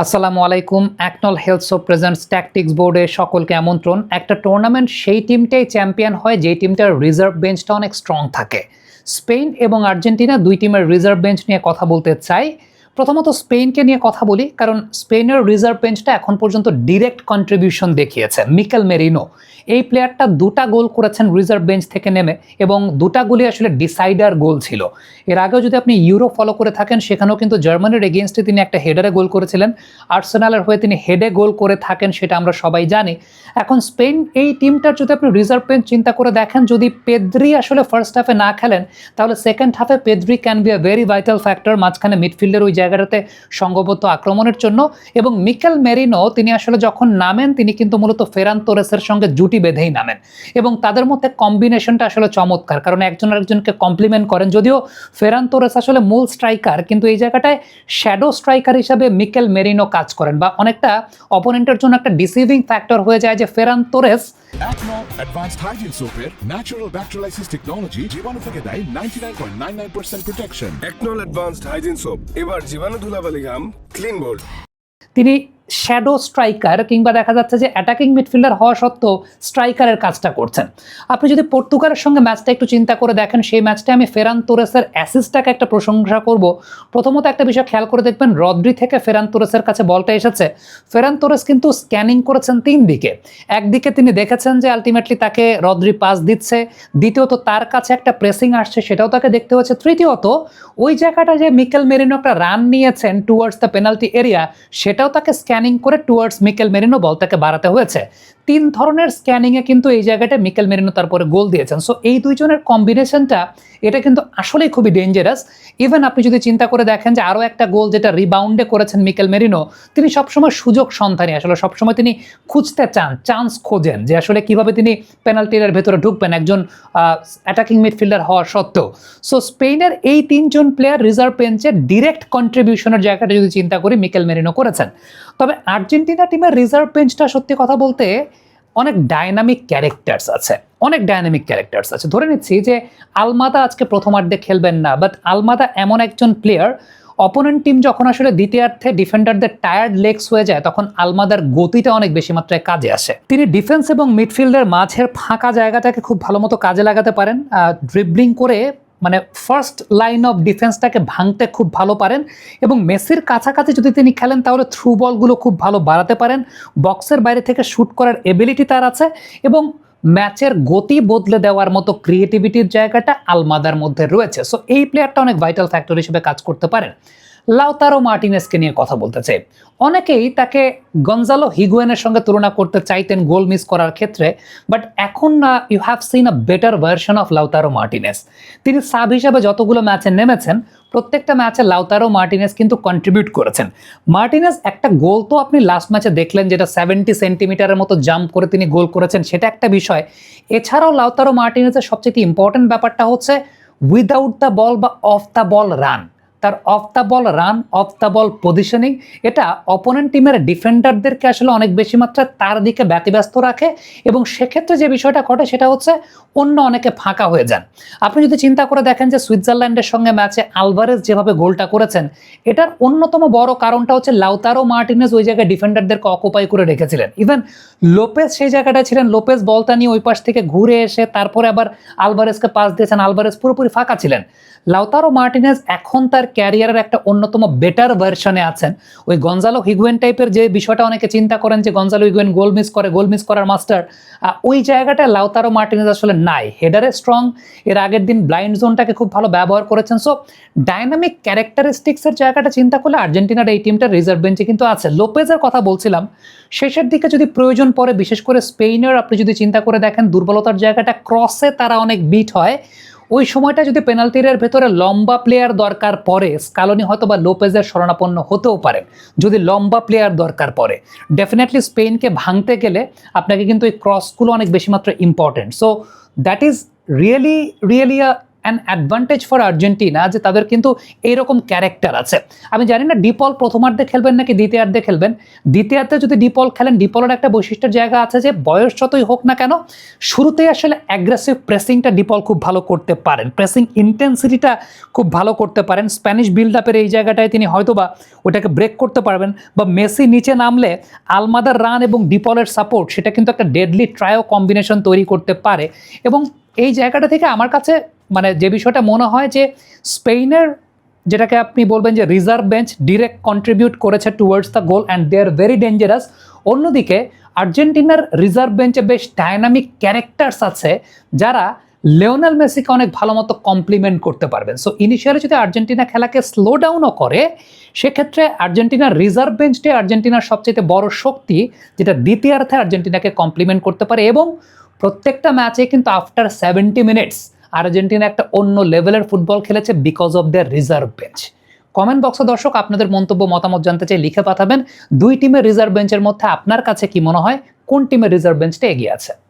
আসসালামু আলাইকুম। অ্যাকনল health so presents tactics বোর্ডে সকলকে আমন্ত্রণ। একটা টুর্নামেন্ট সেই টিমটাই চ্যাম্পিয়ন হয় যেই টিমটার রিজার্ভ বেঞ্চটা অনেক স্ট্রং থাকে। স্পেন এবং আর্জেন্টিনা দুই টিমের রিজার্ভ বেঞ্চ নিয়ে কথা বলতে চাই। প্রথমত স্পেনকে নিয়ে কথা বলি, কারণ স্পেনের রিজার্ভ বেঞ্চটা এখন পর্যন্ত ডিরেক্ট কন্ট্রিবিউশন দেখিয়েছে। মিকেল মেরিনো এই প্লেয়ারটা দুটা গোল করেছেন রিজার্ভ বেঞ্চ থেকে নেমে, এবং দুটা গোলই আসলে ডিসাইডার গোল ছিল। এর আগেও যদি আপনি ইউরো ফলো করে থাকেন, সেখানেও কিন্তু জার্মানির এগেনস্টে তিনি একটা হেডারে গোল করেছিলেন। আর্সেনালের হয়ে তিনি হেডে গোল করে থাকেন, সেটা আমরা সবাই জানি। এখন স্পেন এই টিমটার যদি আপনি রিজার্ভ বেঞ্চ চিন্তা করে দেখেন, যদি পেদ্রি আসলে ফার্স্ট হাফে না খেলেন, তাহলে সেকেন্ড হাফে Pedri can be a very vital factor মাঝখানে মিডফিল্ডের ওই জায়গাটাতে সংঘবদ্ধ আক্রমণের জন্য। এবং মিকেল মেরিনো তিনি আসলে যখন নামেন, তিনি কিন্তু মূলত ফেরান তোরেসের সঙ্গে জুটি বেঁধেই নামেন, এবং তাদের মধ্যে কম্বিনেশনটা আসলে চমৎকার, কারণ একজন আরেকজনকে কমপ্লিমেন্ট করেন। যদিও ফেরান তোরেস আসলে মূল স্ট্রাইকার, কিন্তু এই জায়গাটায় শ্যাডো স্ট্রাইকার হিসাবে মিকেল মেরিনো কাজ করেন, বা অনেকটা অপোনেন্টের জন্য একটা ডিসিভিং ফ্যাক্টর হয়ে যায় যে Ferran Torres Acno Advanced Hygiene Soapের ন্যাচারাল ব্যাকটেরিয়ালাইসিস টেকনোলজি জীবাণু থেকে দেয় 99.99% protection. Acnol advanced hygiene soap এবার জীবাণু ধুলাবালি ঘাম ক্লিন বোল্ড। তিনি শ্যাডো স্ট্রাইকার কিংবা দেখা যাচ্ছে যে অ্যাটাকিং মিডফিল্ডার হওয়া সত্ত্বেও স্ট্রাইকারের কাজটা করছেন। আপনি যদি পর্তুগালের সঙ্গে ম্যাচটা একটু চিন্তা করে দেখেন, সেই ম্যাচটা আমি ফেরান তোরেসের অ্যাসিস্টটাকে একটা প্রশংসা করব। প্রথমত একটা বিষয় খেয়াল করে দেখবেন, রদ্রি থেকে ফেরান তোরেসের কাছে বলটা এসেছে, ফেরান তোরেস কিন্তু স্ক্যানিং করেছেন তিন দিকে। একদিকে তিনি দেখেছেন যে আলটিমেটলি তাকে রদ্রি পাস দিচ্ছে, দ্বিতীয়ত তার কাছে একটা প্রেসিং আসছে, সেটাও তাকে দেখতে হচ্ছে, তৃতীয়ত ওই জায়গাটা যে মিকেল মেরিনো একটা রান নিয়েছেন টুয়ার্ডস দ্য পেনাল্টি এরিয়া, সেটাও তাকে স্ক্যানিং করে টুয়ার্ডস মিকেল মেরিনো বলটাকে বাড়াতে হয়েছে। তিন ধরনের স্ক্যানিংয়ে কিন্তু এই জায়গাটা মিকেল মেরিনো তারপরে গোল দিয়েছেন। সো এই দুইজনের কম্বিনেশনটা এটা কিন্তু আসলেই খুবই ডেঞ্জারাস। ইভেন আপনি যদি চিন্তা করে দেখেন যে আরও একটা গোল যেটা রিবাউন্ডে করেছেন মিকেল মেরিনো, তিনি সবসময় সুযোগ সন্ধানী, আসলে সবসময় তিনি খুঁজতে চান, চান্স খোঁজেন যে আসলে কিভাবে তিনি পেনাল্টির ভেতরে ঢুকবেন একজন অ্যাটাকিং মিডফিল্ডার হওয়া সত্ত্বেও। সো স্পেনের এই তিনজন প্লেয়ার রিজার্ভ বেঞ্চে ডিরেক্ট কন্ট্রিবিউশনের জায়গাটা যদি চিন্তা করি, মিকেল মেরিনো করেছেন। তবে আর্জেন্টিনা টিমের রিজার্ভ বেঞ্চটা সত্যি কথা বলতে অনেক ডায়নামিক ক্যারেক্টার্স আছে, অনেক ডায়নামিক ক্যারেক্টার্স আছে। ধরে নিচ্ছি যে আলমাদা আজকে প্রথমার্ধে খেলবেন না, বাট আলমাদা এমন একজন প্লেয়ার, অপোনেন্ট টিম যখন আসলে দ্বিতীয়ার্ধে ডিফেন্ডারদের টায়ার্ড লেগস হয়ে যায়, তখন আলমাদার গতিটা অনেক বেশি মাত্রায় কাজে আসে। তিনি ডিফেন্স এবং মিডফিল্ডের মাঝের ফাঁকা জায়গাটাকে খুব ভালো মতো কাজে লাগাতে পারেন, ড্রিবলিং করে মানে ফার্স্ট লাইন অফ ডিফেন্সটাকে ভাঙতে খুব ভালো পারেন, এবং মেসির কাছাকাছি যদি তিনি খেলেন তাহলে থ্রু বলগুলো খুব ভালো বাড়াতে পারেন। বক্সের বাইরে থেকে শ্যুট করার এবিলিটি তার আছে, এবং ম্যাচের গতি বদলে দেওয়ার মতো ক্রিয়েটিভিটির জায়গাটা আলমাদার মধ্যে রয়েছে। সো এই প্লেয়ারটা অনেক ভাইটাল ফ্যাক্টর হিসেবে কাজ করতে পারেন। লাউতারো মার্টিনেজকে নিয়ে কথা বলতে চাই। অনেকেই তাকে গঞ্জালো হিগুয়েনের সঙ্গে তুলনা করতে চাইতেন গোল মিস করার ক্ষেত্রে, বাট এখন you have seen a better version of Lautaro Martinez. তিনি সাব হিসাবে যতগুলো ম্যাচে নেমেছেন, প্রত্যেকটা ম্যাচে লাউতারো মার্টিনেজ কিন্তু কন্ট্রিবিউট করেছেন। মার্টিনেজ একটা গোল তো আপনি লাস্ট ম্যাচে দেখলেন, যেটা 70 সেন্টিমিটারের মতো জাম্প করে তিনি গোল করেছেন, সেটা একটা বিষয়। এছাড়াও লাউতারো মার্টিনেজের সবচেয়ে ইম্পর্টেন্ট ব্যাপারটা হচ্ছে উইদাউট দ্য বল বা অফ দ্য বল রান। তার of the ball run, of the ball positioning, এটা অপোনেন্ট টিমের ডিফেন্ডারদেরকে আসলে অনেক বেশি মাত্রায় তার দিকে ব্যতিব্যস্ত রাখে, এবং সেক্ষেত্রে যে বিষয়টা ঘটে সেটা হচ্ছে অন্য অনেকে ফাঁকা হয়ে যান। আপনি যদি চিন্তা করে দেখেন যে সুইজারল্যান্ডের সঙ্গে ম্যাচে আলভারেজ যেভাবে গোলটা করেছেন, এটার অন্যতম বড় কারণটা হচ্ছে লাউতারো মার্টিনেজ ওই জায়গায় ডিফেন্ডারদেরকে অকুপাই করে রেখেছিলেন। ইভেন লোপেজ সেই জায়গাটায় ছিলেন, লোপেজ বলটা নিয়ে ওই পাশ থেকে ঘুরে এসে তারপরে আবার আলভারেজকে পাস দিয়েছেন, আলভারেজ পুরোপুরি ফাঁকা ছিলেন। লাউতারো মার্টিনেজ এখন তার ক্যারিয়ারের একটা অন্যতম বেটার ভার্সনে আছেন। ওই গঞ্জালো হিগুয়েন টাইপের যে বিষয়টা অনেকে চিন্তা করেন যে গঞ্জালো হিগুয়েন গোল মিস করে, গোল মিস করার মাস্টার, ওই জায়গাটায় লাউতারো মার্টিনেজ আসলে নাই। হেডারে স্ট্রং, এর আগের দিন ব্লাইন্ড জোনটাকে খুব ভালো ব্যবহার করেছেন। সো ডাইনামিক ক্যারেক্টারিস্টিক্সের জায়গাটা চিন্তা করলে আর্জেন্টিনার এই টিমটার রিজার্ভ বেঞ্চে কিন্তু আছে। লোপেজের কথা বলছিলাম, শেষের দিকে যদি প্রয়োজন পড়ে, বিশেষ করে স্পেনের আপনি যদি চিন্তা করে দেখেন, দুর্বলতার জায়গাটা ক্রসে তারা অনেক বিট হয়। ওই সময়টা যদি পেনাল্টির ভেতরে লম্বা প্লেয়ার দরকার পড়ে, স্কালোনি হয়তো বা লোপেজের শরণাপন্ন হতেও পারেন। যদি লম্বা প্লেয়ার দরকার পড়ে, ডেফিনেটলি স্পেনকে ভাঙতে গেলে আপনাকে কিন্তু এই ক্রসগুলো অনেক বেশি মাত্রা important. So that is really a an advantage for Argentina যে তাদের কিন্তু এইরকম ক্যারেক্টার আছে। আমি জানি না ডিপল প্রথমার্ধে খেলবেন নাকি দ্বিতীয়ার্ধে খেলবেন। দ্বিতীয়ার্ধে যদি ডিপল খেলেন, ডিপলের একটা বৈশিষ্ট্যের জায়গা আছে যে বয়স যতই হোক না কেন শুরুতেই আসলে অ্যাগ্রেসিভ প্রেসিংটা ডিপল খুব ভালো করতে পারেন, প্রেসিং ইন্টেন্সিটিটা খুব ভালো করতে পারেন। স্প্যানিশ বিল্ড আপের এই জায়গাটায় তিনি হয়তোবা ওটাকে ব্রেক করতে পারবেন, বা মেসি নিচে নামলে আলমাদার রান এবং ডিপলের সাপোর্ট সেটা কিন্তু একটা ডেডলি ট্রায়ো কম্বিনেশন তৈরি করতে পারে। এবং এই জায়গাটা থেকে আমার কাছে মানে যে বিষয়টা মনে হয় যে স্পেনের যেটাকে আপনি বলবেন যে রিজার্ভ বেঞ্চ ডিরেক্ট কন্ট্রিবিউট করেছে towards the goal and they are very dangerous. অন্যদিকে আর্জেন্টিনার রিজার্ভ বেঞ্চে বেশ ডায়নামিক ক্যারেক্টার্স আছে যারা লিওনেল মেসিকে অনেক ভালো মতো কমপ্লিমেন্ট করতে পারবেন। সো ইনিশিয়ালি যদি আর্জেন্টিনা খেলাকে স্লো ডাউনও করে, সেক্ষেত্রে আর্জেন্টিনার রিজার্ভ বেঞ্চটাই আর্জেন্টিনার সবচেয়ে বড় শক্তি, যেটা দ্বিতীয়ার্ধে আর্জেন্টিনাকে কমপ্লিমেন্ট করতে পারে। এবং প্রত্যেকটা ম্যাচে কিন্তু আফটার 70 মিনিটস আর্জেন্টিনা একটা অন্য লেভেলের ফুটবল খেলেছে because of their reserve bench. Comment বক্সে দর্শক আপনাদের মন্তব্য মতামত জানতে চাই, লিখে পাঠাবেন। দুই টিমের রিজার্ভ বেঞ্চের মধ্যে আপনার কাছে কি মনে হয় কোন টিমের রিজার্ভ বেঞ্চটা এগিয়ে আছে?